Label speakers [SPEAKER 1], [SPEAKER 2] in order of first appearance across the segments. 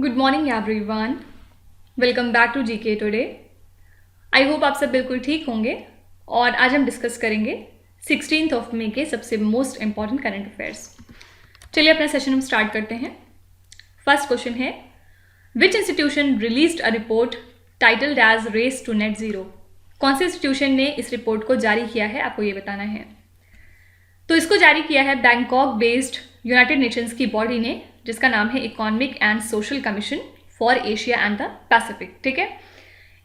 [SPEAKER 1] Good morning everyone, welcome back to GK today. I hope आप सब बिल्कुल ठीक होंगे और आज हम डिस्कस करेंगे 16 मई के सबसे मोस्ट इंपॉर्टेंट करंट अफेयर्स। चलिए अपना सेशन हम स्टार्ट करते हैं। फर्स्ट क्वेश्चन है, which institution released a report titled as race to net zero. कौन से इंस्टीट्यूशन ने इस रिपोर्ट को जारी किया है, आपको ये बताना है। तो इसको जारी किया है बैंकॉक बेस्ड यूनाइटेड नेशंस की बॉडी ने, जिसका नाम है economic and social commission for Asia and the Pacific. ठीक है,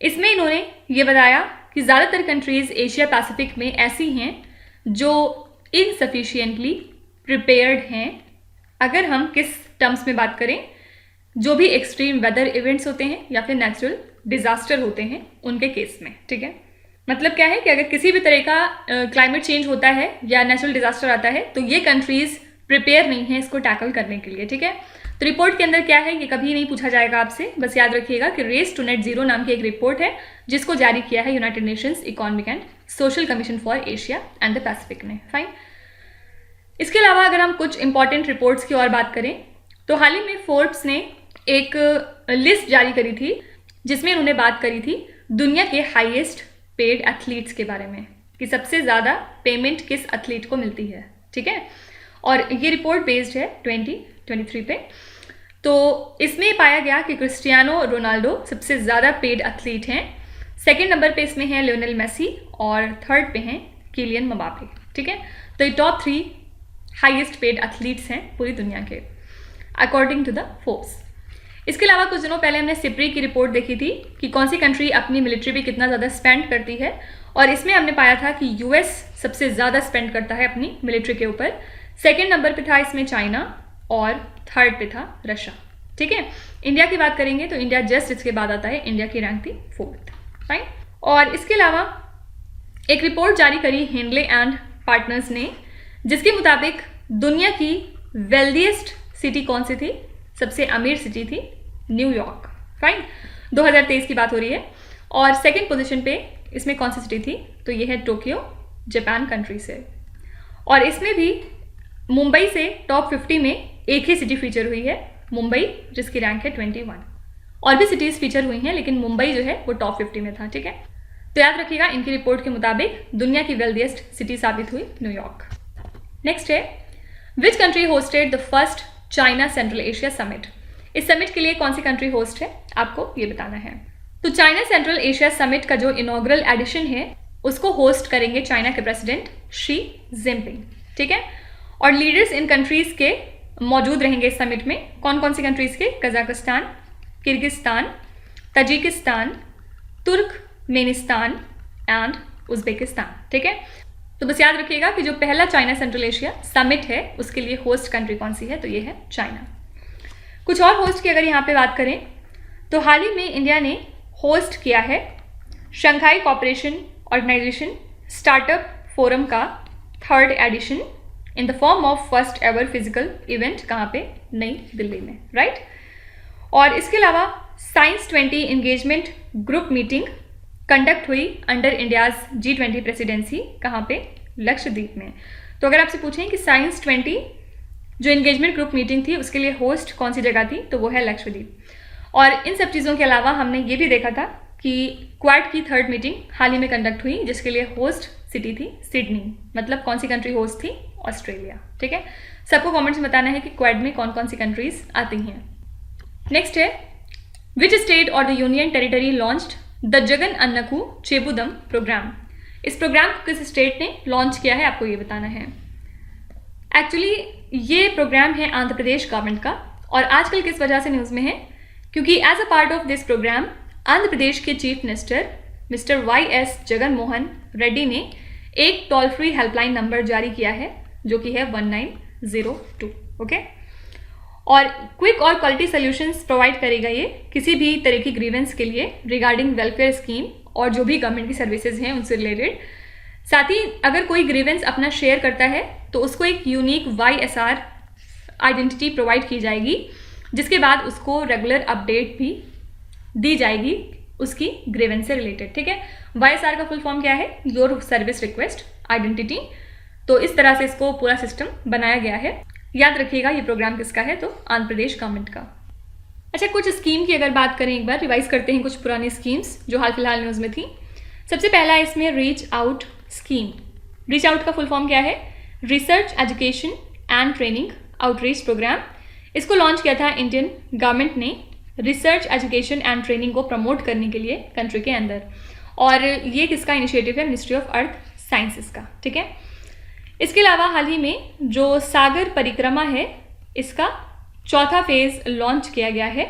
[SPEAKER 1] इसमें इन्होंने ये बताया कि ज़्यादातर कंट्रीज़ एशिया पैसिफिक में ऐसी हैं जो इनसफिशिएंटली प्रिपेयर्ड हैं। अगर हम किस टर्म्स में बात करें, जो भी एक्सट्रीम वेदर इवेंट्स होते हैं या फिर नेचुरल डिजास्टर होते हैं उनके केस में। ठीक है, मतलब क्या है कि अगर किसी भी तरह का क्लाइमेट चेंज होता है या नेचुरल डिजास्टर आता है तो ये कंट्रीज प्रिपेयर नहीं है इसको टैकल करने के लिए। ठीक है, तो रिपोर्ट के अंदर क्या है ये कभी नहीं पूछा जाएगा आपसे, बस याद रखिएगा कि रेस टू नेट जीरो नाम की एक रिपोर्ट है जिसको जारी किया है United Nations economic and social commission for Asia and the Pacific ने। फाइन। इसके अलावा अगर हम कुछ इंपॉर्टेंट रिपोर्ट्स की और बात करें तो हाल ही में फोर्ब्स ने एक लिस्ट जारी करी थी जिसमें उन्होंने बात करी थी दुनिया के हाईएस्ट पेड एथलीट्स के बारे में कि सबसे ज़्यादा पेमेंट किस एथलीट को मिलती है। ठीक है, और ये रिपोर्ट बेस्ड है 2023 पे। तो इसमें पाया गया कि क्रिस्टियानो रोनाल्डो सबसे ज़्यादा पेड एथलीट हैं। सेकंड नंबर पे इसमें है लियोनेल मेसी और थर्ड पे हैं किलियन मबापे। ठीक है, तो ये टॉप 3 हाईएस्ट पेड एथलीट्स हैं पूरी दुनिया के अकॉर्डिंग टू द फोर्ब्स। इसके अलावा कुछ दिनों पहले हमने सिप्री की रिपोर्ट देखी थी कि कौन सी कंट्री अपनी मिलिट्री पे कितना ज़्यादा स्पेंड करती है, और इसमें हमने पाया था कि यूएस सबसे ज़्यादा स्पेंड करता है अपनी मिलिट्री के ऊपर। सेकंड नंबर पे था इसमें चाइना और थर्ड पे था रशिया। ठीक है, इंडिया की बात करेंगे तो इंडिया जस्ट इसके बाद आता है, इंडिया की रैंक थी 4th। फाइन। और इसके अलावा एक रिपोर्ट जारी करी हेनले एंड पार्टनर्स ने, जिसके मुताबिक दुनिया की वेल्दिएस्ट सिटी कौन सी थी, सबसे अमीर सिटी थी न्यूयॉर्क। फाइन, 2023 की बात हो रही है। और सेकंड पोजीशन पे इसमें कौन सी सिटी थी, तो ये है टोक्यो, जापान कंट्री से। और इसमें भी मुंबई से टॉप 50 में एक ही सिटी फीचर हुई है, मुंबई, जिसकी रैंक है 21। और भी सिटीज़ फीचर हुई हैं लेकिन मुंबई जो है वो टॉप 50 में था। ठीक है, तो याद रखिएगा इनकी रिपोर्ट के मुताबिक दुनिया की वेल्दिएस्ट सिटी साबित हुई न्यूयॉर्क। नेक्स्ट है, which country hosted the first China central Asia summit. इस समिट के लिए कौन सी कंट्री होस्ट है, आपको ये बताना है। तो चाइना सेंट्रल एशिया समिट का जो इनॉग्रल एडिशन है उसको होस्ट करेंगे चाइना के प्रेसिडेंट शी जिनपिंग। ठीक है, और लीडर्स इन कंट्रीज के मौजूद रहेंगे इस समिट में। कौन कौन सी कंट्रीज के, Kazakhstan, Kyrgyzstan, Tajikistan, Turkmenistan and Uzbekistan. ठीक है, तो बस याद रखिएगा कि जो पहला चाइना सेंट्रल एशिया समिट है उसके लिए होस्ट कंट्री कौन सी है, तो ये है चाइना। कुछ और होस्ट की अगर यहाँ पे बात करें तो हाल ही में इंडिया ने होस्ट किया है Shanghai cooperation organisation startup forum का 3rd edition in the form of first ever physical event. कहाँ पे, नई दिल्ली में, राइट। और इसके अलावा science 20 engagement group meeting conduct हुई अंडर इंडियाज G20 प्रेसिडेंसी। कहाँ पे, लक्षद्वीप में। तो अगर आपसे पूछें कि साइंस 20 जो इंगेजमेंट ग्रुप मीटिंग थी उसके लिए होस्ट कौन सी जगह थी, तो वो है लक्षद्वीप। और इन सब चीज़ों के अलावा हमने ये भी देखा था कि क्वाड की 3rd मीटिंग हाल ही में कंडक्ट हुई जिसके लिए होस्ट सिटी थी सिडनी। मतलब कौन सी कंट्री होस्ट थी, ऑस्ट्रेलिया। ठीक है, सबको कमेंट्स में बताना है कि क्वाड में कौन कौन सी कंट्रीज आती हैं। नेक्स्ट है, which state or the union territory launched the Jagan Annaku Chebudam program. इस प्रोग्राम को किस स्टेट ने लॉन्च किया है, आपको ये बताना है। एक्चुअली ये प्रोग्राम है आंध्र प्रदेश गवर्नमेंट का, और आजकल किस वजह से न्यूज़ में है, क्योंकि as a part of this program Andhra Pradesh के chief minister mister YS Jagan Mohan Reddy ने एक टोल फ्री हेल्पलाइन नंबर जारी किया है जो कि है 1902। ओके, और क्विक और क्वालिटी सॉल्यूशंस प्रोवाइड करेगा ये किसी भी तरह की ग्रीवेंस के लिए रिगार्डिंग वेलफेयर स्कीम और जो भी गवर्नमेंट की सर्विसेज हैं उनसे रिलेटेड। साथ ही अगर कोई ग्रीवेंस अपना शेयर करता है तो उसको एक यूनिक YSR आइडेंटिटी प्रोवाइड की जाएगी, जिसके बाद उसको रेगुलर अपडेट भी दी जाएगी उसकी ग्रीवेंस से रिलेटेड। ठीक है, YSR का फुल फॉर्म क्या है, योर सर्विस रिक्वेस्ट आइडेंटिटी। तो इस तरह से इसको पूरा सिस्टम बनाया गया है। याद रखिएगा ये प्रोग्राम किसका है, तो आंध्र प्रदेश गवर्नमेंट का। अच्छा, कुछ स्कीम की अगर बात करें, एक बार रिवाइज करते हैं कुछ पुरानी स्कीम्स जो हाल फिलहाल न्यूज़ में थी। सबसे पहला है इसमें reach out scheme. Reach out का फुल फॉर्म क्या है? Research education and training outreach program. इसको लॉन्च किया था इंडियन गवर्नमेंट ने रिसर्च एजुकेशन एंड ट्रेनिंग को प्रमोट करने के लिए कंट्री के अंदर, और ये किसका इनिशिएटिव है? मिनिस्ट्री ऑफ अर्थ साइंसेस का, ठीक है। इसके अलावा हाल ही में जो सागर परिक्रमा है, इसका चौथा फेज लॉन्च किया गया है।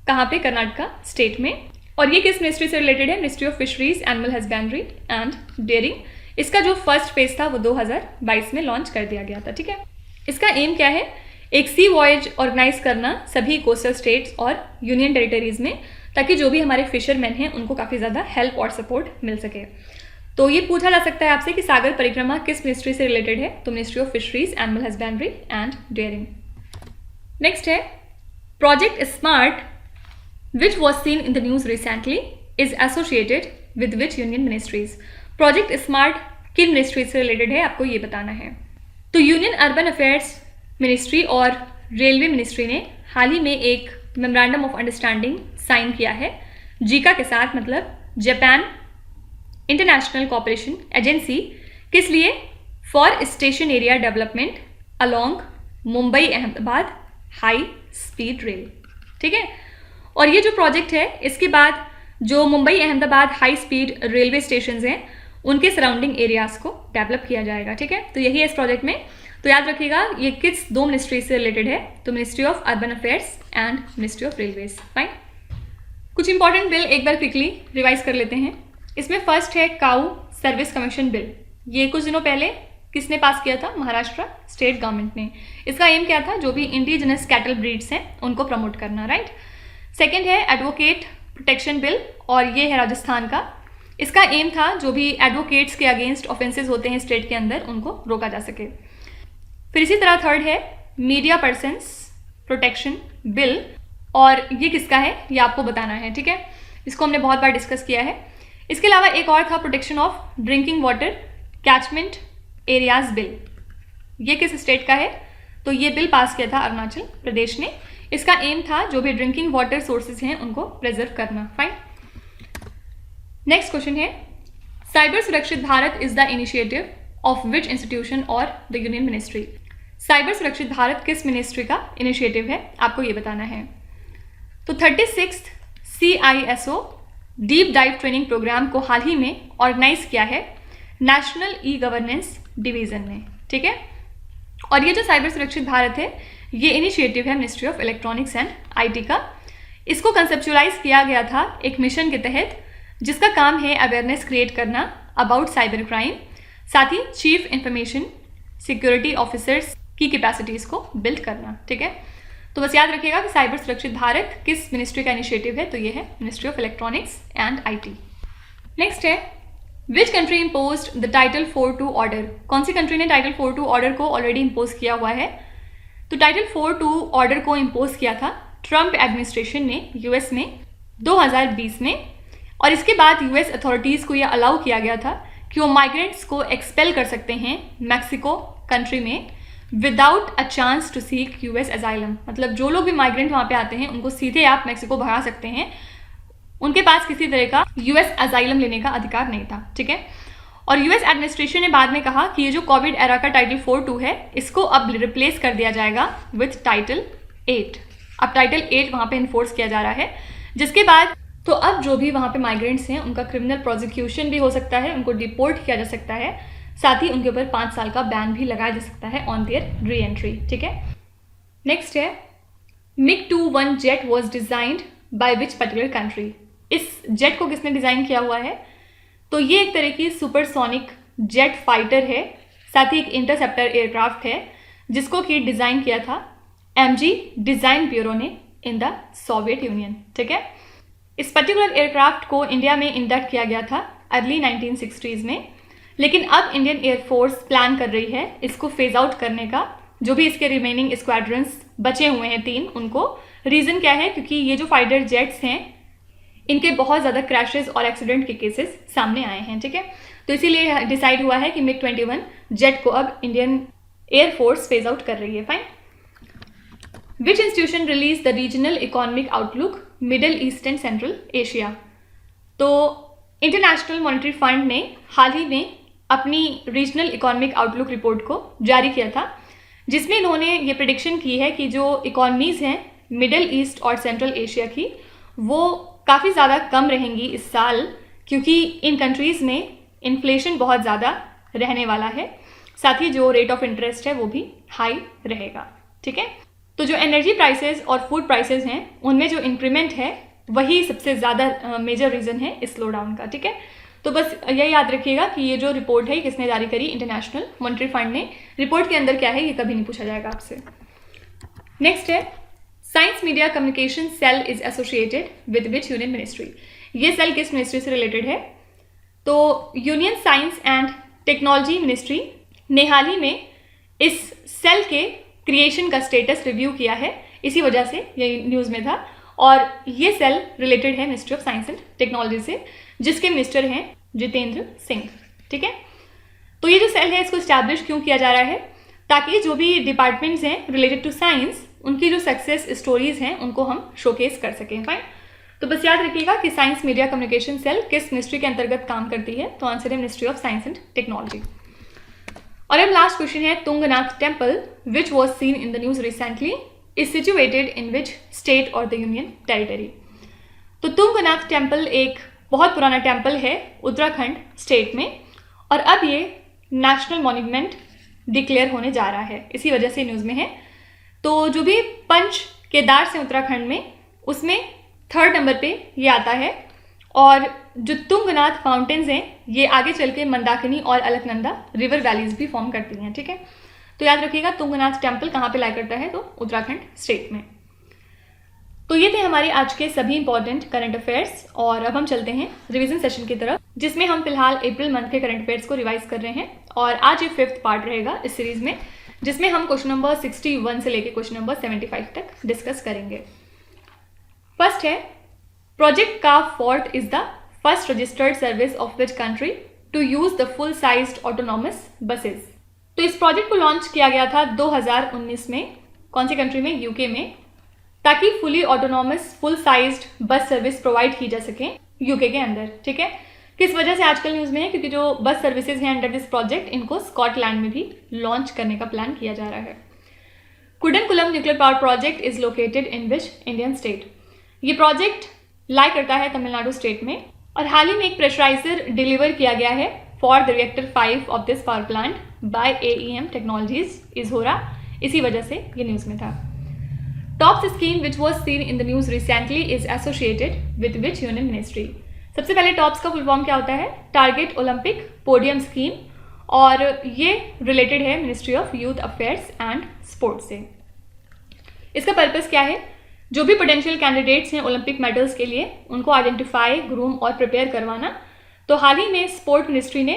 [SPEAKER 1] कहाँ पे? कर्नाटका स्टेट में। और ये किस मिनिस्ट्री से रिलेटेड है? Ministry of fisheries, animal husbandry and dairying. इसका जो फर्स्ट फेज था वो 2022 में लॉन्च कर दिया गया था, ठीक है। इसका एम क्या है? एक सी वॉयज ऑर्गेनाइज करना सभी कोस्टल स्टेट्स और यूनियन टेरिटरीज में, ताकि जो भी हमारे फिशरमैन हैं उनको काफ़ी ज़्यादा हेल्प और सपोर्ट मिल सके। तो ये पूछा जा सकता है आपसे कि सागर परिक्रमा किस मिनिस्ट्री से रिलेटेड है? तो ministry of fisheries, animal husbandry and dairying. Next है project smart, which was seen in the news recently, is associated with which union ministries? Project smart किन मिनिस्ट्री से रिलेटेड है, आपको ये बताना है। तो यूनियन अर्बन अफेयर्स मिनिस्ट्री और रेलवे मिनिस्ट्री ने हाल ही में एक मेमोरेंडम ऑफ अंडरस्टैंडिंग साइन किया है जीका के साथ, मतलब जापान इंटरनेशनल कोऑपरेशन एजेंसी। किस लिए? For station area development along Mumbai Ahmedabad high speed rail, ठीक है। और ये जो प्रोजेक्ट है, इसके बाद जो Mumbai Ahmedabad high speed railway stations हैं उनके सराउंडिंग एरियाज को डेवलप किया जाएगा, ठीक है। तो यही है इस प्रोजेक्ट में। तो याद रखिएगा ये किस दो मिनिस्ट्री से रिलेटेड है? तो ministry of urban affairs and ministry of railways. Fine. कुछ इंपॉर्टेंट बिल एक बार क्विकली रिवाइज कर लेते हैं। इसमें फर्स्ट है काऊ सर्विस कमीशन बिल। ये कुछ दिनों पहले किसने पास किया था? महाराष्ट्र स्टेट गवर्नमेंट ने। इसका एम क्या था? जो भी इंडिजिनस कैटल ब्रीड्स हैं उनको प्रमोट करना, राइट। सेकेंड है एडवोकेट प्रोटेक्शन बिल, और ये है राजस्थान का। इसका एम था जो भी एडवोकेट्स के अगेंस्ट ऑफेंसेस होते हैं स्टेट के अंदर उनको रोका जा सके। फिर इसी तरह थर्ड है मीडिया पर्सन्स प्रोटेक्शन बिल, और ये किसका है ये आपको बताना है, ठीक है। इसको हमने बहुत बार डिस्कस किया है। इसके अलावा एक और था protection of drinking water catchment areas bill. ये किस स्टेट का है? तो ये बिल पास किया था अरुणाचल प्रदेश ने। इसका एम था जो भी ड्रिंकिंग वाटर सोर्सेज हैं उनको प्रिजर्व करना। फाइन। नेक्स्ट क्वेश्चन है साइबर सुरक्षित Bharat is the initiative of which institution और द यूनियन मिनिस्ट्री? साइबर सुरक्षित भारत किस मिनिस्ट्री का इनिशिएटिव है, आपको ये बताना है। तो 36th CISO deep dive training program को हाल ही में ऑर्गेनाइज किया है नेशनल ई गवर्नेंस डिवीजन ने, ठीक है। और ये जो साइबर सुरक्षित भारत है ये इनिशिएटिव है ministry of electronics and IT का। इसको कंसेप्चुलाइज किया गया था एक मिशन के तहत जिसका काम है अवेयरनेस क्रिएट करना अबाउट साइबर क्राइम, साथ ही चीफ इंफॉर्मेशन सिक्योरिटी ऑफिसर्स की कैपेसिटीज़ को बिल्ड करना, ठीक है। तो बस याद रखिएगा कि साइबर सुरक्षित भारत किस मिनिस्ट्री का इनिशिएटिव है, तो ये है ministry of electronics and IT. Next है which country imposed the title 4.2 order? कौन सी कंट्री ने टाइटल 4.2 ऑर्डर को ऑलरेडी इम्पोज किया हुआ है? तो टाइटल 4.2 ऑर्डर को इम्पोज किया था ट्रंप एडमिनिस्ट्रेशन ने यूएस में 2020 में, और इसके बाद यूएस अथॉरिटीज़ को यह अलाउ किया गया था कि वो माइग्रेंट्स को एक्सपेल कर सकते हैं मैक्सिको कंट्री में without a chance to seek US asylum. मतलब जो लोग भी माइग्रेंट वहाँ पे आते हैं उनको सीधे आप मैक्सिको भगा सकते हैं, उनके पास किसी तरह का यूएस अजाइलम लेने का अधिकार नहीं था, ठीक है। और यूएस एडमिनिस्ट्रेशन ने बाद में कहा कि ये जो कोविड एरा का टाइटल 4.2 है इसको अब रिप्लेस कर दिया जाएगा विथ टाइटल 8। अब टाइटल 8 वहाँ पे इन्फोर्स किया जा रहा है, जिसके बाद तो अब जो भी वहाँ पे माइग्रेंट्स हैं उनका क्रिमिनल प्रोसिक्यूशन भी हो सकता है, उनको डिपोर्ट किया जा सकता है, साथ ही उनके ऊपर 5 साल का बैन भी लगाया जा सकता है ऑन देयर री एंट्री, ठीक है। नेक्स्ट है MiG-21 jet was designed by which particular country? इस जेट को किसने डिज़ाइन किया हुआ है? तो ये एक तरह की सुपरसोनिक जेट फाइटर है, साथ ही एक इंटरसेप्टर एयरक्राफ्ट है जिसको कि डिज़ाइन किया था MG डिज़ाइन ब्यूरो ने इन द सोवियत यूनियन, ठीक है। इस पर्टिकुलर एयरक्राफ्ट को इंडिया में इंडक्ट किया गया था अर्ली 1960s में, लेकिन अब इंडियन एयरफोर्स प्लान कर रही है इसको फेज आउट करने का। जो भी इसके रिमेनिंग स्क्वाड्रंस बचे हुए हैं 3, उनको रीज़न क्या है? क्योंकि ये जो फाइटर जेट्स हैं इनके बहुत ज़्यादा क्रैशेस और एक्सीडेंट के केसेस सामने आए हैं, ठीक है। तो इसीलिए डिसाइड हुआ है कि MiG-21 जेट को अब इंडियन एयरफोर्स फेज आउट कर रही है। Fine. Which institution release the regional economic outlook middle east and central Asia. तो इंटरनेशनल मॉनेटरी फंड ने हाल ही में अपनी रीजनल इकोनॉमिक आउटलुक रिपोर्ट को जारी किया था, जिसमें इन्होंने ये प्रेडिक्शन की है कि जो इकोनॉमीज़ हैं मिडल ईस्ट और सेंट्रल एशिया की, वो काफ़ी ज़्यादा कम रहेंगी इस साल, क्योंकि इन कंट्रीज़ में इन्फ्लेशन बहुत ज़्यादा रहने वाला है, साथ ही जो रेट ऑफ इंटरेस्ट है वो भी हाई रहेगा। ठीक है, तो जो एनर्जी प्राइसेस और फूड प्राइसेस हैं उनमें जो इंक्रीमेंट है वही सबसे ज़्यादा मेजर रीज़न है इस स्लो डाउन का। ठीक है, तो बस यही याद रखिएगा कि ये जो रिपोर्ट है किसने जारी करी, इंटरनेशनल मॉनेटरी फंड ने। रिपोर्ट के अंदर क्या है ये कभी नहीं पूछा जाएगा आपसे। नेक्स्ट है science media communication cell is associated with which union ministry. ये सेल किस मिनिस्ट्री से रिलेटेड है? तो union science and technology ministry ने हाल ही में इस सेल के क्रिएशन का स्टेटस रिव्यू किया है, इसी वजह से ये न्यूज़ में था। और ये सेल रिलेटेड है ministry of science and technology से, जिसके मिनिस्टर हैं जितेंद्र सिंह। ठीक है, तो ये जो सेल है इसको इस्टेब्लिश क्यों किया जा रहा है? ताकि जो भी डिपार्टमेंट्स हैं रिलेटेड टू साइंस, उनकी जो सक्सेस स्टोरीज हैं उनको हम शोकेस कर सकें। फाइन, तो बस याद रखिएगा कि साइंस मीडिया कम्युनिकेशन सेल किस मिनिस्ट्री के अंतर्गत काम करती है, तो आंसर है ministry of science and technology. और अब लास्ट क्वेश्चन है, Tungnath temple which was seen in the news recently is situated in which state or the union territory. तो तुंगनाथ टेम्पल एक बहुत पुराना टेम्पल है उत्तराखंड स्टेट में, और अब ये नेशनल मॉन्यूमेंट डिक्लेयर होने जा रहा है, इसी वजह से न्यूज़ में है। तो जो भी पंच केदार से उत्तराखंड में, उसमें 3rd नंबर पे ये आता है। और जो तुंगनाथ माउंटेन्स हैं ये आगे चल के मंदाकिनी और अलकनंदा रिवर वैलीज भी फॉर्म करती हैं। ठीक है, तो याद रखिएगा तुंगनाथ टेम्पल कहाँ पे लाई करता है, तो उत्तराखंड स्टेट में। तो ये थे हमारे आज के सभी इंपॉर्टेंट करंट अफेयर्स, और अब हम चलते हैं रिवीजन सेशन की तरफ, जिसमें हम फिलहाल अप्रैल मंथ के करंट अफेयर्स को रिवाइज कर रहे हैं। और आज ये 5th पार्ट रहेगा इस सीरीज में, जिसमें हम क्वेश्चन नंबर 61 से लेकर क्वेश्चन नंबर 75 तक डिस्कस करेंगे। फर्स्ट है, प्रोजेक्ट का Forth is the first registered service of which country to use the full sized autonomous buses. तो इस प्रोजेक्ट को लॉन्च किया गया था 2019 में, कौन सी कंट्री में? यूके में, ताकि fully autonomous full sized bus service provide की जा सके यूके के अंदर। ठीक है, किस वजह से आजकल न्यूज़ में है? क्योंकि जो बस सर्विसेज हैं अंडर दिस प्रोजेक्ट, इनको स्कॉटलैंड में भी लॉन्च करने का प्लान किया जा रहा है। Kudankulam nuclear power project is located in which Indian state. ये प्रोजेक्ट लाई करता है तमिलनाडु स्टेट में, और हाल ही में एक प्रेशराइजर डिलीवर किया गया है for the reactor 5 of this power plant by AEM technologies Izhora, इसी वजह से ये न्यूज़ में था। TOPS scheme which was seen in the news recently is associated with which union ministry. सबसे पहले टॉप्स का फुल फॉर्म क्या होता है? टारगेट ओलंपिक पोडियम स्कीम, और ये रिलेटेड है ministry of youth affairs and sports से। इसका पर्पस क्या है? जो भी पोटेंशियल कैंडिडेट्स हैं ओलंपिक मेडल्स के लिए, उनको आइडेंटिफाई, ग्रूम और प्रिपेयर करवाना। तो हाल ही में स्पोर्ट मिनिस्ट्री ने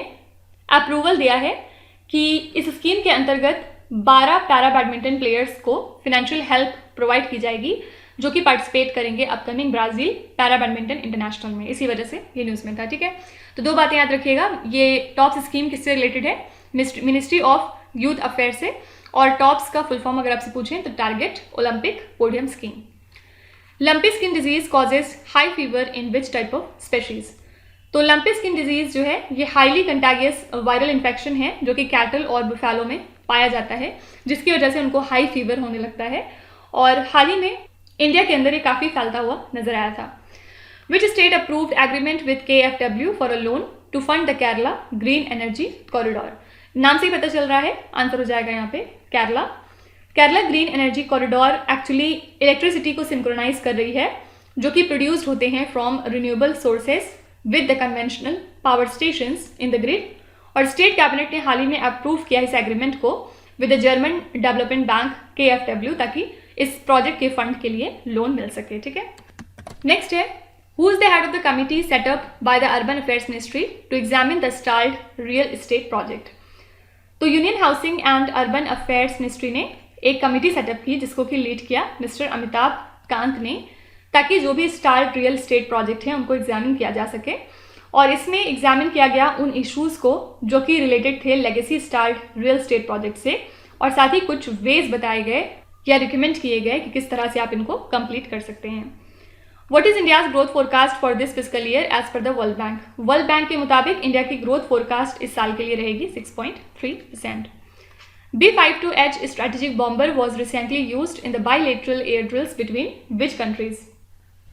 [SPEAKER 1] अप्रूवल दिया है कि इस स्कीम के अंतर्गत 12 पैरा बैडमिंटन प्लेयर्स को फिनेंशियल हेल्प प्रोवाइड की जाएगी, जो कि पार्टिसिपेट करेंगे upcoming Brazil para badminton international में, इसी वजह से ये न्यूज़ में था। ठीक है, तो 2 बातें याद रखिएगा, ये टॉप्स स्कीम किससे रिलेटेड है? मिनिस्ट्री ऑफ यूथ अफेयर से, और टॉप्स का फुल फॉर्म अगर आपसे पूछें तो target Olympic podium scheme. Lumpy skin disease causes high fever in which type of species. तो लंपी स्किन डिजीज जो है ये हाईली कंटागियस वायरल इन्फेक्शन है, जो कि कैटल और बुफेलो में पाया जाता है, जिसकी वजह से उनको हाई फीवर होने लगता है। और हाल ही में इंडिया के अंदर ये काफ़ी फैलता हुआ नजर आया था। Which state approved agreement with KFW for a loan to fund the Kerala green energy corridor. नाम से ही पता चल रहा है, आंसर हो जाएगा यहाँ पे Kerala. Kerala green energy corridor actually electricity को सिंक्रोनाइज कर रही है, जो कि प्रोड्यूस्ड होते हैं from renewable sources with the conventional power stations in the grid. और स्टेट कैबिनेट ने हाल ही में अप्रूव किया इस एग्रीमेंट को with the German development bank KFW, ताकि इस प्रोजेक्ट के फंड के लिए लोन मिल सके। ठीक है, नेक्स्ट है, who is the head of the committee set up by the urban affairs ministry to examine the stalled real estate project. तो union housing and urban affairs ministry ने एक कमिटी सेटअप की, जिसको कि लीड किया मिस्टर अमिताभ कांत ने, ताकि जो भी स्टार्ड रियल एस्टेट प्रोजेक्ट हैं उनको एग्जामिन किया जा सके। और इसमें एग्जामिन किया गया उन इश्यूज़ को जो कि रिलेटेड थे लेगेसी स्टार्ड रियल एस्टेट प्रोजेक्ट से, और साथ ही कुछ वेज बताए गए या रिकमेंड किए गए कि किस तरह से आप इनको कंप्लीट कर सकते हैं। What is India's growth forecast for this fiscal year as per the world bank? World bank के मुताबिक इंडिया की ग्रोथ फोरकास्ट इस साल के लिए रहेगी 6.3%। B-52H strategic bomber was recently used in the bilateral air drills between which countries?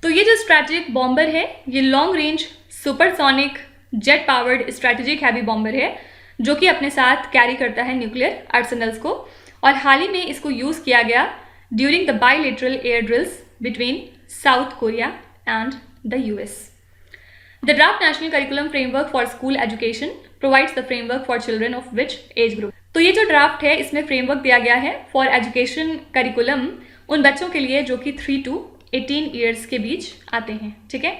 [SPEAKER 1] तो ये जो स्ट्रैटेजिक बॉम्बर है ये long range supersonic jet powered strategic heavy bomber है जो कि अपने साथ कैरी करता है न्यूक्लियर आर्सेनल्स को, और हाल ही में इसको यूज़ किया गया during the bilateral air drills between south Korea and the US. The draft national curriculum framework for school education provides the framework for children of which age group? तो ये जो draft है इसमें फ्रेमवर्क दिया गया है फॉर एजुकेशन करिकुलम उन बच्चों के लिए जो कि 3 to 18 ईयर्स के बीच आते हैं, ठीक है।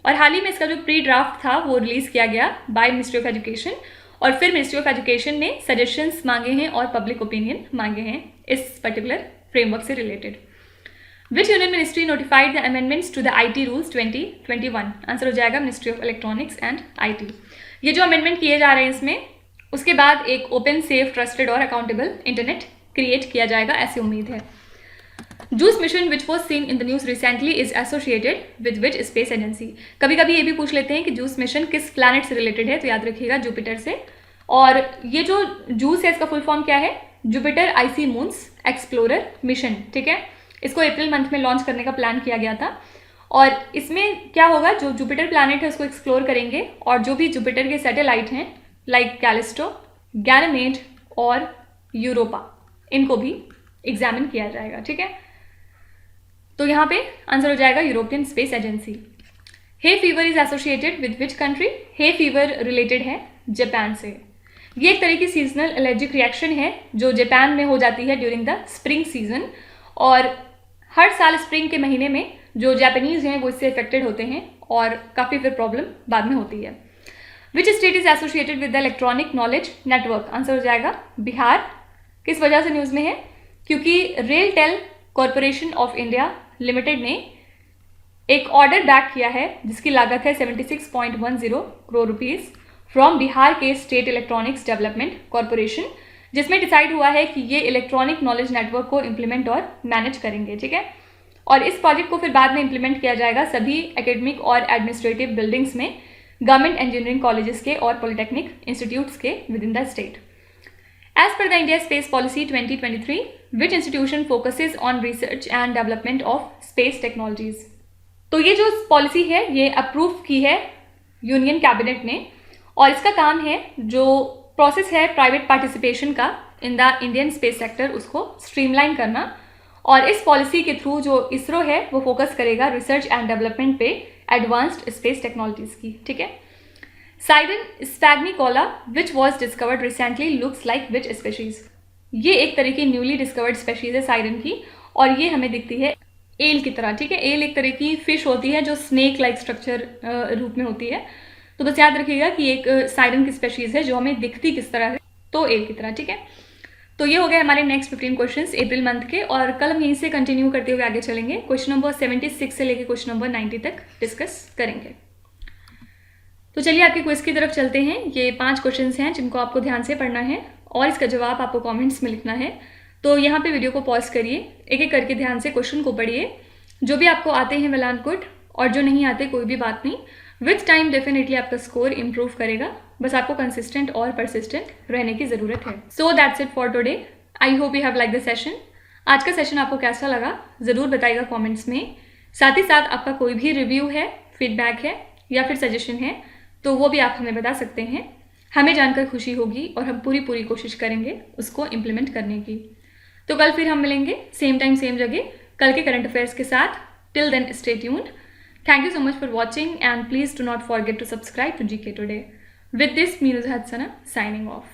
[SPEAKER 1] और हाल ही में इसका जो प्री ड्राफ्ट था वो रिलीज़ किया गया बाय मिनिस्ट्री ऑफ एजुकेशन, और फिर मिनिस्ट्री ऑफ एजुकेशन ने सजेशंस मांगे हैं और पब्लिक ओपिनियन मांगे हैं इस पर्टिकुलर फ्रेमवर्क से related. Which union ministry notified the amendments to the IT rules 2021? Answer हो जाएगा ministry of electronics and IT। ये जो अमेंडमेंट किए जा रहे हैं इसमें उसके बाद एक ओपन सेफ ट्रस्टेड और अकाउंटेबल इंटरनेट क्रिएट किया जाएगा, ऐसी उम्मीद है। Juice mission which was seen in the news recently is associated with which space agency? कभी कभी ये भी पूछ लेते हैं कि जूस मिशन किस प्लैनेट से रिलेटेड है, तो याद रखिएगा जुपिटर से। और ये जो जूस है इसका फुल फॉर्म क्या है? Jupiter IC moons explorer mission, ठीक है। इसको अप्रैल मंथ में लॉन्च करने का प्लान किया गया था, और इसमें क्या होगा, जो जुपिटर प्लैनेट है उसको एक्सप्लोर करेंगे, और जो भी जुपिटर के सैटेलाइट हैं लाइक कैलिस्टो, गैनीमेड और यूरोपा, इनको भी एग्जामिन किया जाएगा, ठीक है। तो यहाँ पे आंसर हो जाएगा European space agency. Hay fever is associated with which country? Hay fever related है जापान से। ये एक तरह की सीजनल एलर्जिक रिएक्शन है जो जापान में हो जाती है ड्यूरिंग द स्प्रिंग सीजन, और हर साल स्प्रिंग के महीने में जो जापानीज हैं वो इससे अफेक्टेड होते हैं और काफ़ी फिर प्रॉब्लम बाद में होती है। Which state is associated with the electronic knowledge network? Answer हो जाएगा बिहार। किस वजह से न्यूज़ में है? क्योंकि RailTel corporation of India limited ने एक ऑर्डर बैक किया है जिसकी लागत है 76.10 करोड़ रुपीज़ फ्रॉम बिहार के स्टेट इलेक्ट्रॉनिक्स डेवलपमेंट कॉरपोरेशन, जिसमें डिसाइड हुआ है कि ये इलेक्ट्रॉनिक नॉलेज नेटवर्क को इम्प्लीमेंट और मैनेज करेंगे, ठीक है। और इस प्रोजेक्ट को फिर बाद में इम्प्लीमेंट किया जाएगा सभी एकेडमिक और एडमिनिस्ट्रेटिव बिल्डिंग्स में, गवर्नमेंट इंजीनियरिंग कॉलेजेस के और पॉलिटेक्निक इंस्टीट्यूट्स के within the state. As per the India space policy 2023, which institution focuses on research and development of space technologies? तो ये जो पॉलिसी है ये अप्रूव की है यूनियन कैबिनेट ने, और इसका काम है जो प्रोसेस है प्राइवेट पार्टिसिपेशन का in the Indian space sector उसको स्ट्रीमलाइन करना, और इस पॉलिसी के थ्रू जो इसरो है वो फोकस करेगा रिसर्च एंड डेवलपमेंट पे एडवांस्ड स्पेस टेक्नोलॉजीज की, ठीक है। Siren spagnicola which was discovered recently looks like which species? ये एक तरह की न्यूली डिस्कवर्ड स्पेशीज है साइरन की, और ये हमें दिखती है एल की तरह, ठीक है। एल एक तरह की फिश होती है जो स्नेक लाइक स्ट्रक्चर रूप में होती है, तो बस याद रखिएगा कि एक साइरन की स्पेशीज है जो हमें दिखती किस तरह है, तो एल की तरह, ठीक है। तो ये हो गए हमारे नेक्स्ट 15 क्वेश्चंस अप्रैल मंथ के, और कल हम यहीं से कंटिन्यू करते हुए आगे चलेंगे। क्वेश्चन नंबर 76 से लेकर क्वेश्चन नंबर 90 तक डिस्कस करेंगे। तो चलिए आपके क्विज की तरफ चलते हैं। ये 5 क्वेश्चंस हैं जिनको आपको ध्यान से पढ़ना है और इसका जवाब आपको कमेंट्स में लिखना है। तो यहाँ पे वीडियो को पॉज करिए, एक एक करके ध्यान से क्वेश्चन को पढ़िए। जो भी आपको आते हैं वेल एंड गुड, और जो नहीं आते कोई भी बात नहीं, विथ टाइम डेफिनेटली आपका स्कोर इंप्रूव करेगा। बस आपको कंसिस्टेंट और परसिस्टेंट रहने की ज़रूरत है। So that's it for today. I hope you have like the session. आज का सेशन आपको कैसा लगा ज़रूर बताइएगा कमेंट्स में। साथ ही साथ आपका कोई भी रिव्यू है, फीडबैक है या फिर सजेशन है तो वो भी आप हमें बता सकते हैं। हमें जानकर खुशी होगी और हम पूरी कोशिश करेंगे उसको इम्प्लीमेंट करने की। तो कल फिर हम मिलेंगे सेम टाइम सेम जगह कल के करंट अफेयर्स के साथ। Till then stay tuned. Thank you so much for watching, and please do not forget to subscribe to GK Today. With this, me Nuzhat Sana signing off.